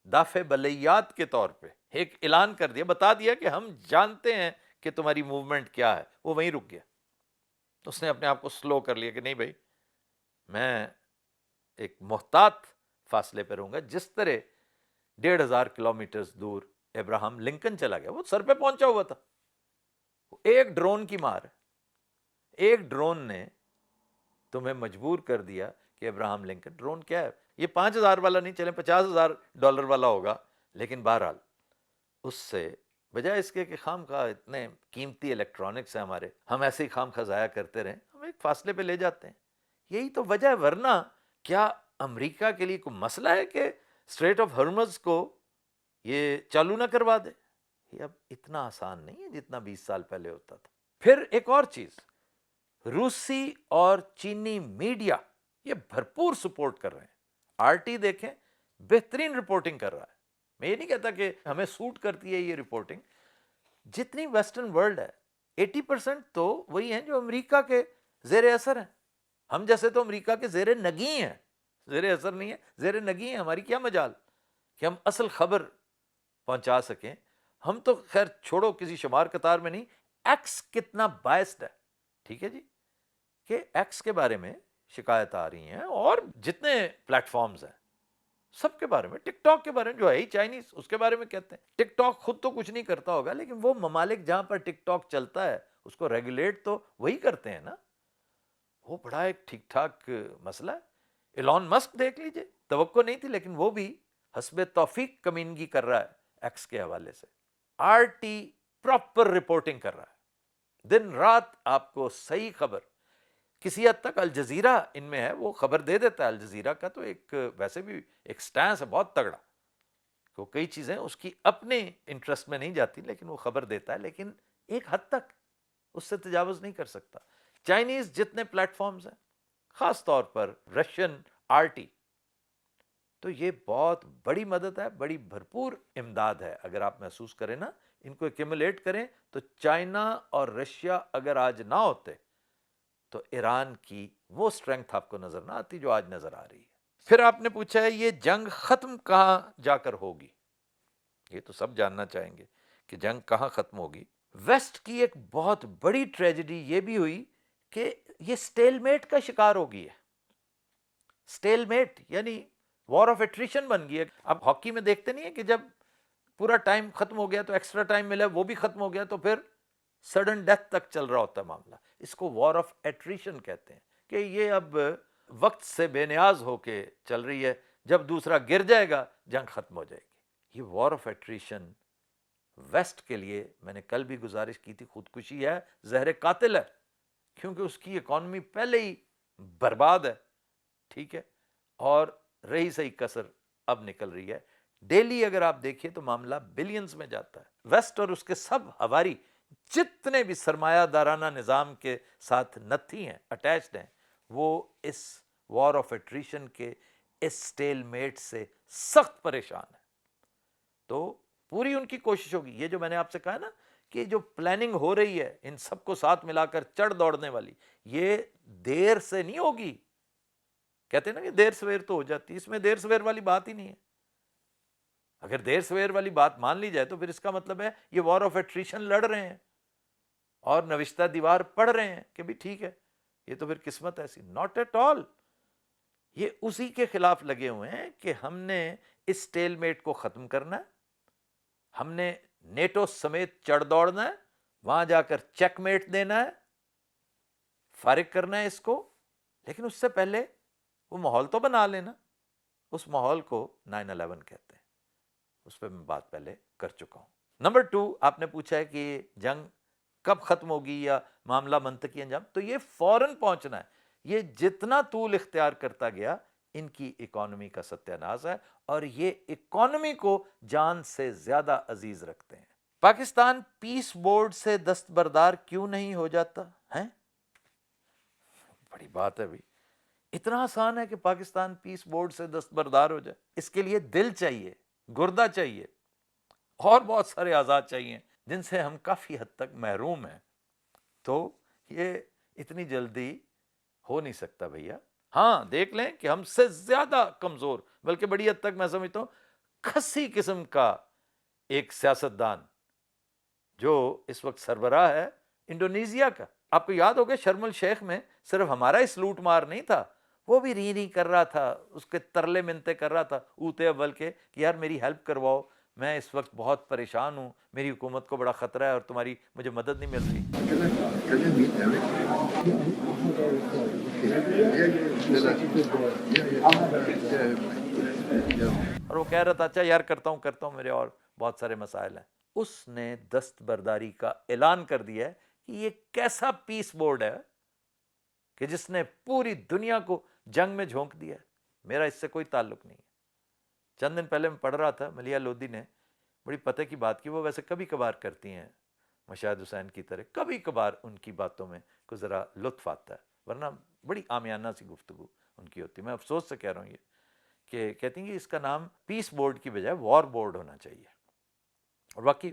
دافع بلیات کے طور پہ ایک اعلان کر دیا, بتا دیا کہ ہم جانتے ہیں کہ تمہاری موومنٹ کیا ہے. وہ وہیں رک گیا. اس نے اپنے آپ کو سلو کر لیا کہ نہیں بھائی, میں ایک محتاط فاصلے پہ رہوں گا. جس طرح 1,500 کلومیٹرز دور ابراہم لنکن چلا گیا, وہ سر پہ پہنچا ہوا تھا. ایک ڈرون کی مار, ایک ڈرون نے تمہیں مجبور کر دیا کہ ابراہم لنکن. ڈرون کیا ہے؟ یہ 5,000 والا نہیں, چلیں $50,000 والا ہوگا, لیکن بہرحال اس سے بجائے اس کے کہ خام خواہ اتنے قیمتی الیکٹرانکس ہیں ہمارے, ہم ایسے ہی خام خواہ ضائع کرتے رہیں, ہم ایک فاصلے پہ لے جاتے ہیں. یہی تو وجہ ہے. ورنہ کیا امریکہ کے لیے کوئی مسئلہ ہے کہ اسٹریٹ آف ہرمز کو یہ چالو نہ کروا دے؟ یہ اب اتنا آسان نہیں ہے جتنا 20 سال پہلے ہوتا تھا. پھر ایک اور چیز, روسی اور چینی میڈیا یہ بھرپور سپورٹ کر رہے ہیں. آر ٹی دیکھیں بہترین رپورٹنگ کر رہا ہے. میں یہ نہیں کہتا کہ ہمیں سوٹ کرتی ہے یہ رپورٹنگ. جتنی ویسٹرن ورلڈ ہے 80% تو وہی ہیں جو امریکہ کے زیر اثر ہیں. ہم جیسے تو امریکہ کے زیر نگی ہیں, زیر اثر نہیں ہے, زیر نگی ہیں. ہماری کیا مجال کہ ہم اصل خبر پہنچا سکیں. ہم تو خیر چھوڑو کسی شمار قطار میں نہیں. ایکس کتنا بائسڈ ہے, ٹھیک ہے جی, کہ ایکس کے بارے میں شکایت آ رہی ہیں, اور جتنے پلیٹ فارمز ہیں سب کے بارے میں, ٹک ٹاک کے بارے میں جو ہے ہی چائنیز, اس کے بارے میں کہتے ہیں. ٹک ٹاک خود تو کچھ نہیں کرتا ہوگا, لیکن وہ ممالک جہاں پر ٹک ٹاک چلتا ہے اس کو ریگولیٹ تو وہی کرتے ہیں نا. وہ بڑا ایک ٹھیک ٹھاک مسئلہ ہے. ایلون مسک دیکھ لیجئے, توقع نہیں تھی لیکن وہ بھی حسب توفیق کمینگی کر رہا ہے ایکس کے حوالے سے. آر ٹی پراپر رپورٹنگ کر رہا ہے, دن رات آپ کو صحیح خبر. کسی حد تک الجزیرہ ان میں ہے, وہ خبر دے دیتا ہے. الجزیرہ کا تو ایک ویسے بھی ایک سٹانس ہے بہت تگڑا, وہ کئی چیزیں اس کی اپنے انٹرسٹ میں نہیں جاتی لیکن وہ خبر دیتا ہے, لیکن ایک حد تک اس سے تجاوز نہیں کر سکتا. چائنیز جتنے پلیٹ فارمز ہیں, خاص طور پر رشین آر ٹی, تو یہ بہت بڑی مدد ہے, بڑی بھرپور امداد ہے. اگر آپ محسوس کریں نا, ان کو ایکیمولیٹ کریں, تو چائنا اور رشیا اگر آج نہ ہوتے تو ایران کی وہ اسٹرینگتھ آپ کو نظر نہ آتی جو آج نظر آ رہی ہے. پھر آپ نے پوچھا ہے یہ جنگ ختم کہاں جا کر ہوگی. یہ تو سب جاننا چاہیں گے کہ جنگ کہاں ختم ہوگی. ویسٹ کی ایک بہت بڑی ٹریجڈی یہ بھی ہوئی کہ یہ سٹیل میٹ کا شکار ہو گئی ہے. سٹیل میٹ یعنی وار آف ایٹریشن بن گئی ہے. اب ہاکی میں دیکھتے نہیں ہیں کہ جب پورا ٹائم ختم ہو گیا تو ایکسٹرا ٹائم ملا, وہ بھی ختم ہو گیا تو پھر سڈن ڈیتھ تک چل رہا ہوتا ہے معاملہ. اس کو وار آف ایٹریشن کہتے ہیں کہ یہ اب وقت سے بے نیاز ہو کے چل رہی ہے, جب دوسرا گر جائے گا جنگ ختم ہو جائے گی. یہ وار آف ایٹریشن ویسٹ کے لیے, میں نے کل بھی گزارش کی تھی, خودکشی ہے, زہر قاتل ہے, کیونکہ اس کی اکانومی پہلے ہی برباد ہے, ٹھیک ہے, اور رہی صحیح کسر اب نکل رہی ہے. ڈیلی اگر آپ دیکھیے تو معاملہ بلینز میں جاتا ہے. ویسٹ اور اس کے سب ہواری جتنے بھی سرمایہ دارانہ نظام کے ساتھ نتھی ہیں, اٹیچڈ ہیں, وہ اس وار آف ایٹریشن کے اس سٹیل میٹ سے سخت پریشان ہیں. تو پوری ان کی کوشش ہوگی. یہ جو میں نے آپ سے کہا نا کہ جو پلاننگ ہو رہی ہے ان سب کو ساتھ ملا کر چڑھ دوڑنے والی, یہ دیر سے نہیں ہوگی. کہتے ہیں نا کہ دیر سویر تو ہو جاتی, اس میں دیر سویر والی بات ہی نہیں ہے. اگر دیر سویر والی بات مان لی جائے تو پھر اس کا مطلب ہے یہ وار آف ایٹریشن لڑ رہے ہیں اور نوشتہ دیوار پڑھ رہے ہیں کہ بھی ٹھیک ہے یہ تو پھر قسمت ایسی. ناٹ ایٹ آل, یہ اسی کے خلاف لگے ہوئے ہیں کہ ہم نے اس سٹیل میٹ کو ختم کرنا ہے, ہم نے نیٹو سمیت چڑھ دوڑنا ہے, وہاں جا کر چیک میٹ دینا ہے, فارغ کرنا ہے اس کو. لیکن اس سے پہلے وہ ماحول تو بنا لینا. اس ماحول کو 9/11 کہتے ہیں, اس پہ میں بات پہلے کر چکا ہوں. نمبر 2, آپ نے پوچھا ہے کہ جنگ کب ختم ہوگی یا معاملہ منطقی انجام. تو یہ فوراً پہنچنا ہے. یہ جتنا طول اختیار کرتا گیا ان کی اکانومی کا ستیہ ناز ہے, اور یہ اکانومی کو جان سے زیادہ عزیز رکھتے ہیں. پاکستان پیس بورڈ سے دستبردار کیوں نہیں ہو جاتا ہے؟ بڑی بات ہے بھائی. اتنا آسان ہے کہ پاکستان پیس بورڈ سے دستبردار ہو جائے؟ اس کے لیے دل چاہیے, گردہ چاہیے, اور بہت سارے آزاد چاہیے جن سے ہم کافی حد تک محروم ہیں. تو یہ اتنی جلدی ہو نہیں سکتا بھیا. ہاں دیکھ لیں کہ ہم سے زیادہ کمزور, بلکہ بڑی حد تک میں سمجھتا ہوں کھسی قسم کا ایک سیاستدان جو اس وقت سربراہ ہے انڈونیزیا کا. آپ کو یاد ہوگا شرم الشیخ میں صرف ہمارا ہی سلوٹ مار نہیں تھا, وہ بھی ری کر رہا تھا, اس کے ترلے منتے کر رہا تھا اوتے اول کے کہ یار میری ہیلپ کرواؤ, میں اس وقت بہت پریشان ہوں, میری حکومت کو بڑا خطرہ ہے اور تمہاری مجھے مدد نہیں مل رہی. اور وہ کہہ رہا تھا اچھا یار کرتا ہوں, میرے اور بہت سارے مسائل ہیں. اس نے دستبرداری کا اعلان کر دیا ہے کہ یہ کیسا پیس بورڈ ہے کہ جس نے پوری دنیا کو جنگ میں جھونک دیا ہے. میرا اس سے کوئی تعلق نہیں ہے. چند دن پہلے میں پڑھ رہا تھا, ملیحہ لودھی نے بڑی پتہ کی بات کی. وہ ویسے کبھی کبھار کرتی ہیں مشاہد حسین کی طرح, کبھی کبھار ان کی باتوں میں کو ذرا لطف آتا ہے, ورنہ بڑی عامیانہ سی گفتگو ان کی ہوتی ہے. میں افسوس سے کہہ رہا ہوں یہ کہ کہتی ہیں کہ اس کا نام پیس بورڈ کی بجائے وار بورڈ ہونا چاہیے، اور واقعی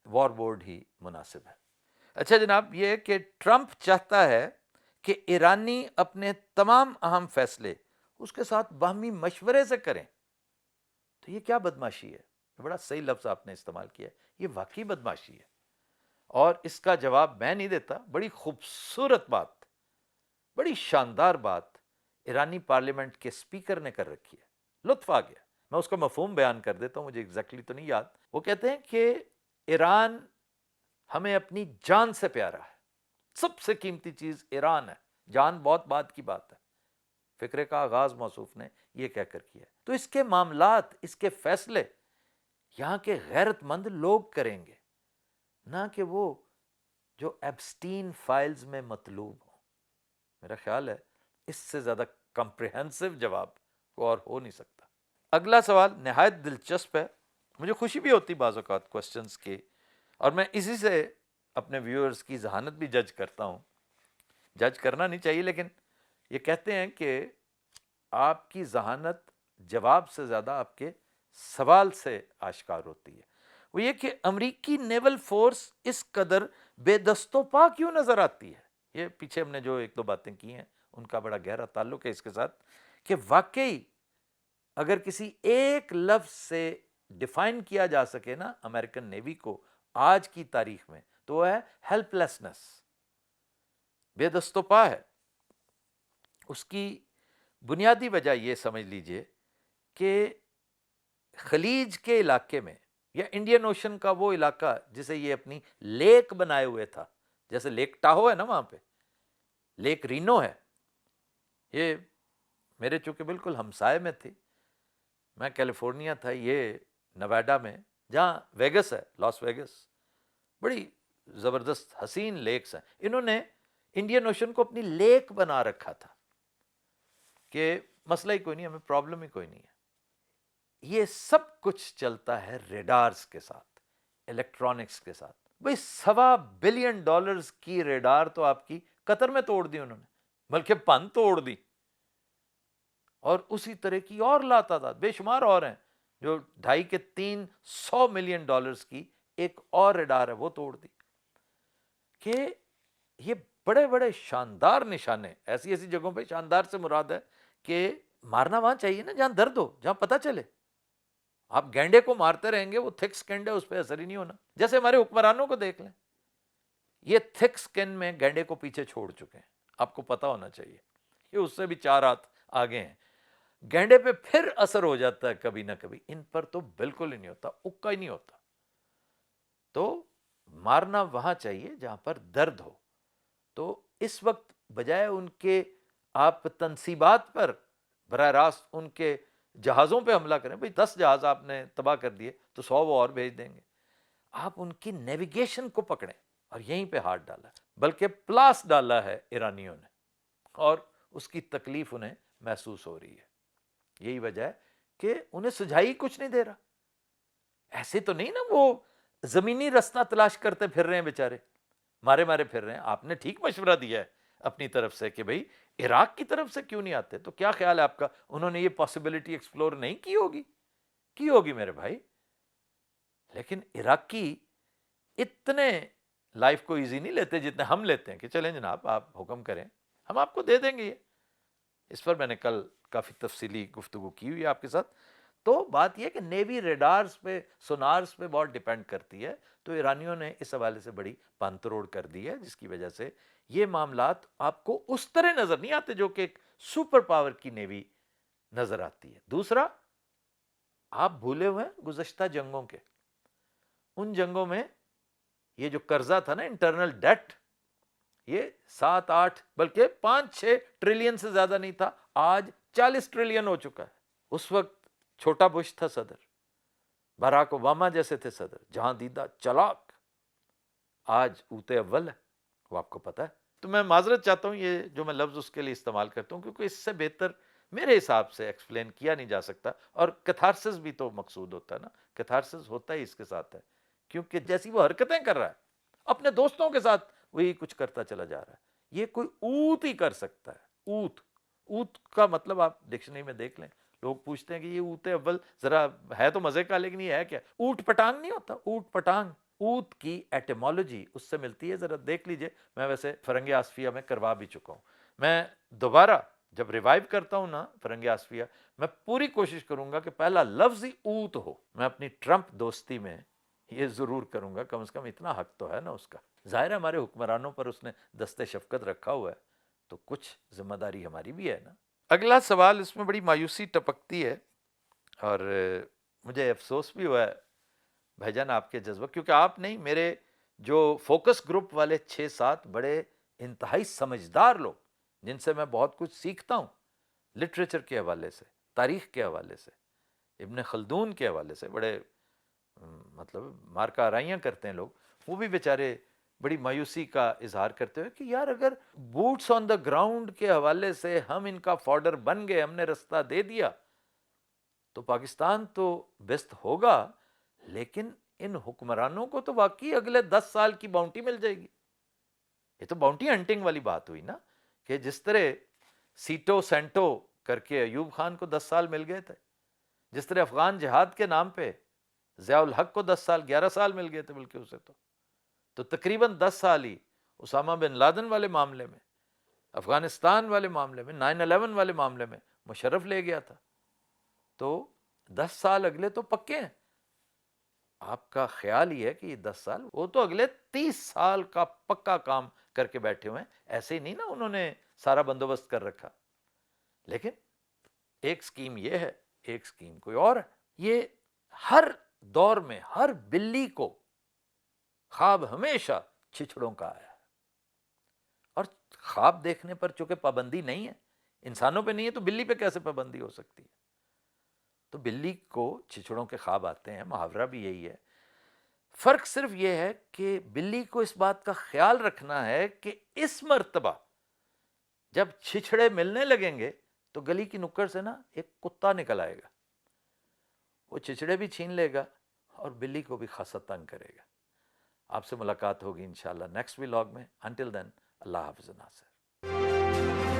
وار بورڈ ہی مناسب ہے۔ اچھا جناب، یہ کہ ٹرمپ چاہتا ہے کہ ایرانی اپنے تمام اہم فیصلے اس کے ساتھ باہمی مشورے سے کریں، تو یہ کیا بدماشی ہے؟ بڑا صحیح لفظ آپ نے استعمال کیا ہے، یہ واقعی بدماشی ہے، اور اس کا جواب میں نہیں دیتا۔ بڑی خوبصورت بات، بڑی شاندار بات ایرانی پارلیمنٹ کے سپیکر نے کر رکھی ہے، لطف آ گیا۔ میں اس کا مفہوم بیان کر دیتا ہوں، مجھے ایگزیکٹلی تو نہیں یاد۔ وہ کہتے ہیں کہ ایران ہمیں اپنی جان سے پیارا ہے، سب سے قیمتی چیز ایران ہے، جان بہت بات کی بات ہے۔ فکرے کا آغاز موصوف نے یہ کہہ کر کیا ہے، تو اس کے معاملات، اس کے فیصلے یہاں کے غیرت مند لوگ کریں گے، نہ کہ وہ جو ایبسٹین فائلز میں مطلوب ہوں۔ میرا خیال ہے اس سے زیادہ کمپریہنسو جواب کو اور ہو نہیں سکتا۔ اگلا سوال نہایت دلچسپ ہے، مجھے خوشی بھی ہوتی بعض اوقات کوسچنز کی، اور میں اسی سے اپنے ویورز کی ذہانت بھی جج کرتا ہوں۔ جج کرنا نہیں چاہیے، لیکن یہ کہتے ہیں کہ آپ کی ذہانت جواب سے زیادہ آپ کے سوال سے آشکار ہوتی ہے۔ وہ یہ کہ امریکی نیول فورس اس قدر بے دست و پا کیوں نظر آتی ہے؟ یہ پیچھے ہم نے جو ایک دو باتیں کی ہیں ان کا بڑا گہرا تعلق ہے اس کے ساتھ، کہ واقعی اگر کسی ایک لفظ سے ڈیفائن کیا جا سکے نا امریکن نیوی کو آج کی تاریخ میں، تو وہ ہے ہیلپ لیسنس، بے دست و پا ہے۔ اس کی بنیادی وجہ یہ سمجھ لیجئے کہ خلیج کے علاقے میں یا انڈین اوشن کا وہ علاقہ جسے یہ اپنی لیک بنائے ہوئے تھا، جیسے لیک ٹاہو ہے نا، وہاں پہ لیک رینو ہے، یہ میرے چونکہ بالکل ہمسائے میں تھی، میں کیلیفورنیا تھا، یہ نویڈا میں جہاں ویگس ہے، لاس ویگس، بڑی زبردست حسین لیکس ہیں۔ انہوں نے انڈین اوشن کو اپنی لیک بنا رکھا تھا کہ مسئلہ ہی کوئی نہیں، ہمیں پرابلم ہی کوئی نہیں ہے۔ یہ سب کچھ چلتا ہے ریڈارز کے ساتھ، الیکٹرانکس کے ساتھ۔ بھئی $1.25 بلین کی ریڈار تو آپ کی قطر میں توڑ دی انہوں نے، بلکہ پن توڑ دی، اور اسی طرح کی اور لاتعداد بے شمار اور ہیں، جو 2.5 ملین ڈالرز کی ایک اور ریڈار ہے وہ توڑ دی۔ کہ یہ بڑے بڑے شاندار نشانے، ایسی ایسی جگہوں پہ، شاندار سے مراد ہے کہ مارنا وہاں چاہیے نا جہاں درد ہو، جہاں پتہ چلے۔ آپ گینڈے کو مارتے رہیں گے، وہ تھک سکنڈ ہے، اس پہ اثر ہی نہیں ہونا۔ جیسے ہمارے حکمرانوں کو دیکھ لیں، یہ تھک سکن میں گینڈے کو پیچھے چھوڑ چکے ہیں، آپ کو پتہ ہونا چاہیے، یہ اس سے بھی 4 ہاتھ آگے ہیں۔ گینڈے پہ پھر اثر ہو جاتا ہے کبھی نہ کبھی، ان پر تو بالکل ہی نہیں ہوتا، اکا ہی نہیں ہوتا۔ تو مارنا وہاں چاہیے جہاں پر درد ہو۔ تو اس وقت بجائے ان کے آپ تنصیبات پر براہ راست ان کے جہازوں پہ حملہ کریں، بھئی 10 جہاز آپ نے تباہ کر دیے تو 100 وہ اور بھیج دیں گے، آپ ان کی نیویگیشن کو پکڑیں، اور یہیں پہ ہاتھ ڈالا، بلکہ پلاس ڈالا ہے ایرانیوں نے، اور اس کی تکلیف انہیں محسوس ہو رہی ہے۔ یہی وجہ ہے کہ انہیں سجھائی کچھ نہیں دے رہا۔ ایسے تو نہیں نا وہ زمینی رستہ تلاش کرتے پھر رہے ہیں بیچارے، مارے مارے پھر رہے ہیں۔ آپ نے ٹھیک مشورہ دیا ہے اپنی طرف سے کہ بھئی عراق کی طرف سے کیوں نہیں آتے، تو کیا خیال ہے آپ کا انہوں نے یہ پاسبلٹی ایکسپلور نہیں کی ہوگی؟ کی ہوگی میرے بھائی۔ لیکن عراقی اتنے لائف کو ایزی نہیں لیتے جتنے ہم لیتے ہیں کہ چلیں جناب آپ حکم کریں، ہم آپ کو دے دیں گے یہ۔ اس پر میں نے کل کافی تفصیلی گفتگو کی ہوئی ہے آپ کے ساتھ۔ تو بات یہ کہ نیوی ریڈارز پہ، سونارز پہ بہت ڈیپینڈ کرتی ہے، تو ایرانیوں نے اس حوالے سے بڑی پن تروڑ کر دی ہے، جس کی وجہ سے یہ معاملات آپ کو اس طرح نظر نہیں آتے جو کہ ایک سپر پاور کی نیوی نظر آتی ہے۔ دوسرا، آپ بھولے ہوئے ہیں گزشتہ جنگوں کے، ان جنگوں میں یہ جو قرضہ تھا نا، انٹرنل ڈیٹ، یہ 7-8 بلکہ 5-6 ٹریلین سے زیادہ نہیں تھا، آج 40 ٹریلین ہو چکا ہے۔ اس وقت چھوٹا بش تھا صدر، باراک اوباما جیسے تھے صدر، جہاں دیدہ چلاک، آج اوتے اول ہے، وہ آپ کو پتہ ہے۔ تو میں معذرت چاہتا ہوں یہ جو میں لفظ اس کے لیے استعمال کرتا ہوں، کیونکہ اس سے بہتر میرے حساب سے ایکسپلین کیا نہیں جا سکتا، اور کیتھارسس بھی تو مقصود ہوتا ہے نا، کیتھارسس ہوتا ہی اس کے ساتھ ہے، کیونکہ جیسی وہ حرکتیں کر رہا ہے اپنے دوستوں کے ساتھ، وہی کچھ کرتا چلا جا رہا ہے۔ یہ کوئی اوت ہی کر سکتا ہے، اوت۔ اوت کا مطلب آپ ڈکشنری میں دیکھ لیں، لوگ پوچھتے ہیں کہ یہ اونٹ اول ذرا ہے تو مزے کا لیکن یہ ہے کیا؟ اونٹ پٹانگ نہیں ہوتا، اونٹ پٹانگ اونٹ کی ایٹیمالوجی اس سے ملتی ہے، ذرا دیکھ لیجئے، میں ویسے فرنگ آصفیہ میں کروا بھی چکا ہوں. میں دوبارہ جب ریوائیو کرتا ہوں نا فرنگ آصفیہ، میں پوری کوشش کروں گا کہ پہلا لفظ ہی اونٹ ہو. میں اپنی ٹرمپ دوستی میں یہ ضرور کروں گا، کم از کم اتنا حق تو ہے نا اس کا. ظاہر ہے ہمارے حکمرانوں پر اس نے دست شفقت رکھا ہوا ہے تو کچھ ذمہ داری ہماری بھی ہے نا. اگلا سوال، اس میں بڑی مایوسی ٹپکتی ہے اور مجھے افسوس بھی ہوا ہے بھائی جان آپ کے جذبہ، کیونکہ آپ نہیں، میرے جو فوکس گروپ والے 6-7 بڑے انتہائی سمجھدار لوگ جن سے میں بہت کچھ سیکھتا ہوں، لٹریچر کے حوالے سے، تاریخ کے حوالے سے، ابن خلدون کے حوالے سے، بڑے مطلب مارکہ آرائیاں کرتے ہیں لوگ، وہ بھی بیچارے بڑی مایوسی کا اظہار کرتے ہوئے کہ یار اگر بوٹس آن دا گراؤنڈ کے حوالے سے ہم ان کا فارڈر بن گئے، ہم نے رستہ دے دیا تو پاکستان تو بیسٹ ہوگا، لیکن ان حکمرانوں کو تو واقعی اگلے 10 سال کی باؤنٹی مل جائے گی. یہ تو باؤنٹی ہنٹنگ والی بات ہوئی نا، کہ جس طرح سیٹو سینٹو کر کے ایوب خان کو 10 سال مل گئے تھے، جس طرح افغان جہاد کے نام پہ ضیاء الحق کو 10 سال 11 سال مل گئے تھے بلکہ اسے تو تقریباً 10 سال ہی اسامہ بن لادن والے معاملے میں، افغانستان والے معاملے میں، 9/11 والے معاملے میں مشرف لے گیا تھا. تو 10 سال اگلے تو پکے ہیں. آپ کا خیال ہی ہے کہ یہ 10 سال، وہ تو اگلے 30 سال کا پکا کام کر کے بیٹھے ہوئے ہیں. ایسے ہی نہیں نا انہوں نے سارا بندوبست کر رکھا، لیکن ایک سکیم یہ ہے، ایک سکیم کوئی اور ہے. یہ ہر دور میں ہر بلی کو خواب ہمیشہ چھچڑوں کا آیا ہے، اور خواب دیکھنے پر چونکہ پابندی نہیں ہے، انسانوں پہ نہیں ہے تو بلی پہ کیسے پابندی ہو سکتی ہے؟ تو بلی کو چھچڑوں کے خواب آتے ہیں، محاورہ بھی یہی ہے. فرق صرف یہ ہے کہ بلی کو اس بات کا خیال رکھنا ہے کہ اس مرتبہ جب چھچڑے ملنے لگیں گے تو گلی کی نکڑ سے نا ایک کتا نکل آئے گا، وہ چھچڑے بھی چھین لے گا اور بلی کو بھی خاصا تنگ کرے گا. آپ سے ملاقات ہوگی انشاءاللہ نیکسٹ ولاگ میں. انٹل دین، اللہ حافظ ناصر.